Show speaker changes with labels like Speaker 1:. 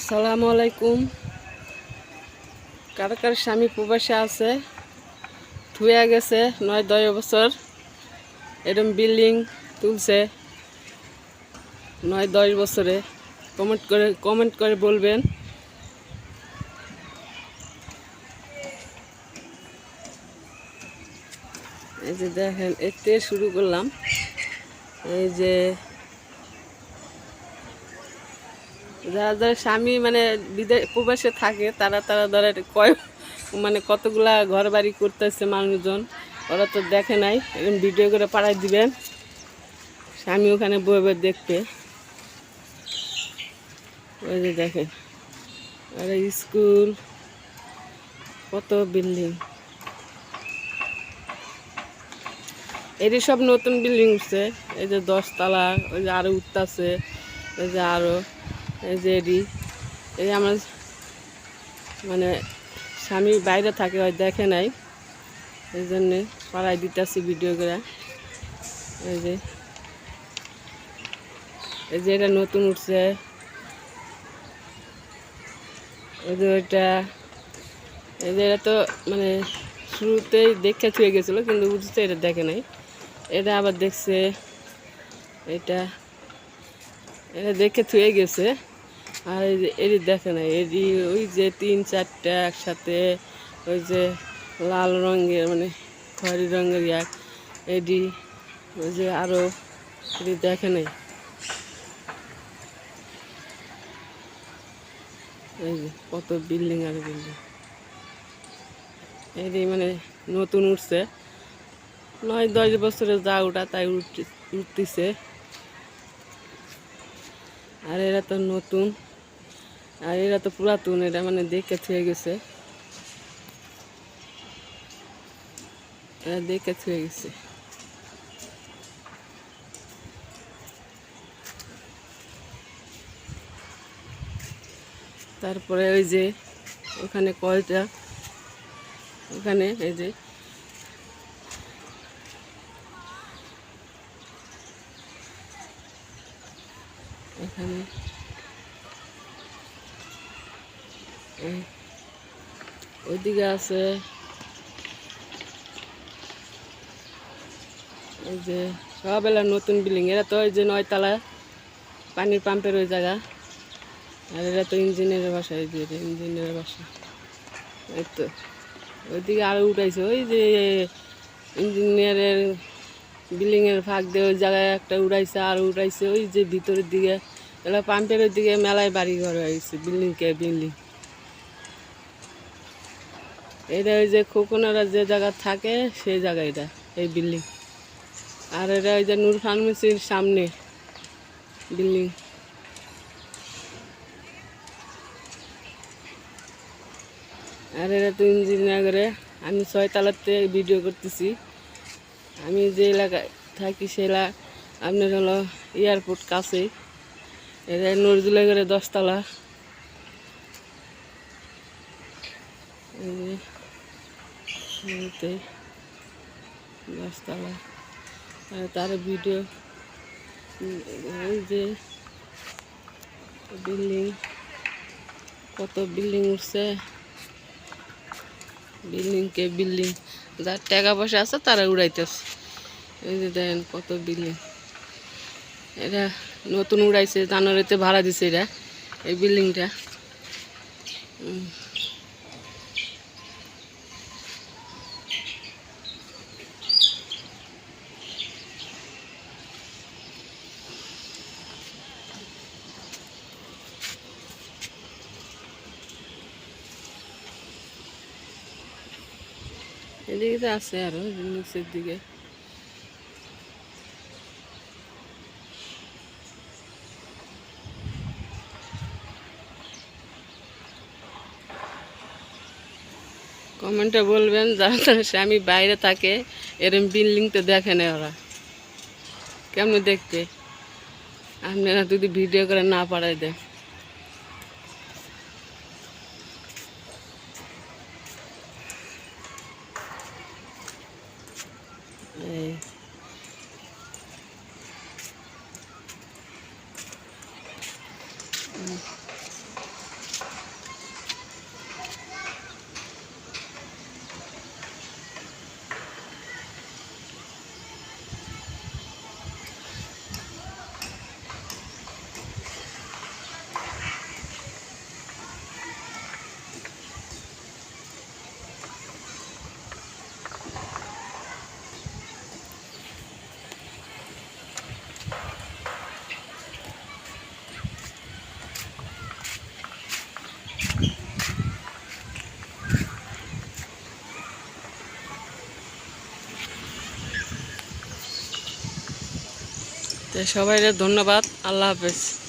Speaker 1: আসসালামু আলাইকুম। কার কার স্বামী প্রবাসে আছে, থুয়ে গেছে 9-10 বছর, এরকম বিল্ডিং তুলছে 9-10 বছরে, কমেন্ট করে বলবেন। এই যে দেখেন, এতে শুরু করলাম। এই যে যারা যারা স্বামী মানে প্রবাসে থাকে, তারা তারা ধরে কতগুলা ঘর বাড়ি করতেছে মানুষজন, ওরা তো দেখে নাই। এরকম ভিডিও করে পাঠাই দিবেন, স্বামী ওখানে বয়ে দেখবে। ওই যে দেখেন, আর স্কুল, কত বিল্ডিং, এটি সব নতুন বিল্ডিং উঠছে। এই যে 10 তলা, ওই যে আরো উঠতেছে, ওই যে আরো, এই যে এই আমার মানে স্বামী বাইরে থাকে, হয় দেখে নাই, এই জন্যে পাড়ায় দিতেছি ভিডিও করে। এই যে এটা নতুন উঠছে, এই যে ওইটা, এই যে এটা তো মানে শুরুতেই দেখে থুয়ে গেছিলো, কিন্তু উঠছে এটা দেখে নাই, এটা আবার দেখছে, এটা দেখে থুয়ে গেছে। আর এই যে এটি দেখে নাই, এটি ওই যে 3-4টা একসাথে, ওই যে লাল রঙের মানে খয়েরি রঙের এটি, ওই যে আরও এটি দেখে নাই। এই যে কত বিল্ডিং আর বিল্ডিং, এটি মানে নতুন উঠছে, 9-10 বছরে যা ওটা তাই উঠতেছে। আর এরা তো নতুন, আর এরা তো পুরাতন, এটা মানে দেখে থুয়ে গেছে, এরা দেখে থুয়ে গেছে। তারপরে ওই যে ওখানে কয়টা, ওখানে এই যে এখানে ওইদিকে আছে, এই যে সব এলা নতুন বিল্ডিং। এরা তো ওই যে 9 তলা পানির পাম্পের ওই জায়গা, আর এরা তো ইঞ্জিনিয়ারের বাসা, এই যে ইঞ্জিনিয়ারের বাসা। এই তো ওইদিকে আরও উঠাইছে, ওই যে ইঞ্জিনিয়ারের বিল্ডিংয়ের ফাঁক দিয়ে ওই জায়গায় একটা উঠাইছে, আরও উঠাইছে ওই যে ভিতরের দিকে, এলা পাম্পের ওই দিকে মেলায় বাড়ি ঘর হয়েছে, বিল্ডিং। এটা ওই যে খোকনেরা যে জায়গা থাকে সেই জায়গা, এটা এই বিল্ডিং। আর এটা ওই যে নূর ফার্মেসির সামনে বিল্ডিং। আর এরা তো ইঞ্জিনিয়ারে, আমি 6 তলাতে ভিডিও করতেছি। আমি যে এলাকায় থাকি সে আপনার হলো এয়ারপোর্ট কাছেই, এটা নজরুলনগরে 10 তলা। এই যে 10 তলা, তার ভিডিও, এই যে বিল্ডিং, কত বিল্ডিং উঠছে, বিল্ডিং, যার টাকা পয়সা আছে তারা উড়াইতেছে। এই যে দেখেন কত বিল্ডিং, এটা নতুন উড়াইছে, জানুয়ারিতে ভাড়া দিছে এটা, এই বিল্ডিংটা। এদিকে তো আছে আরো নিচের দিকে। কমেন্টে বলবেন যারা স্বামী বাইরে থাকে, এরম বিল্ডিং তো দেখে না ওরা, কেমন দেখতে, আপনারা যদি ভিডিও করে না পাঠাই দেন। সবাইকে ধন্যবাদ, আল্লাহ হাফেজ।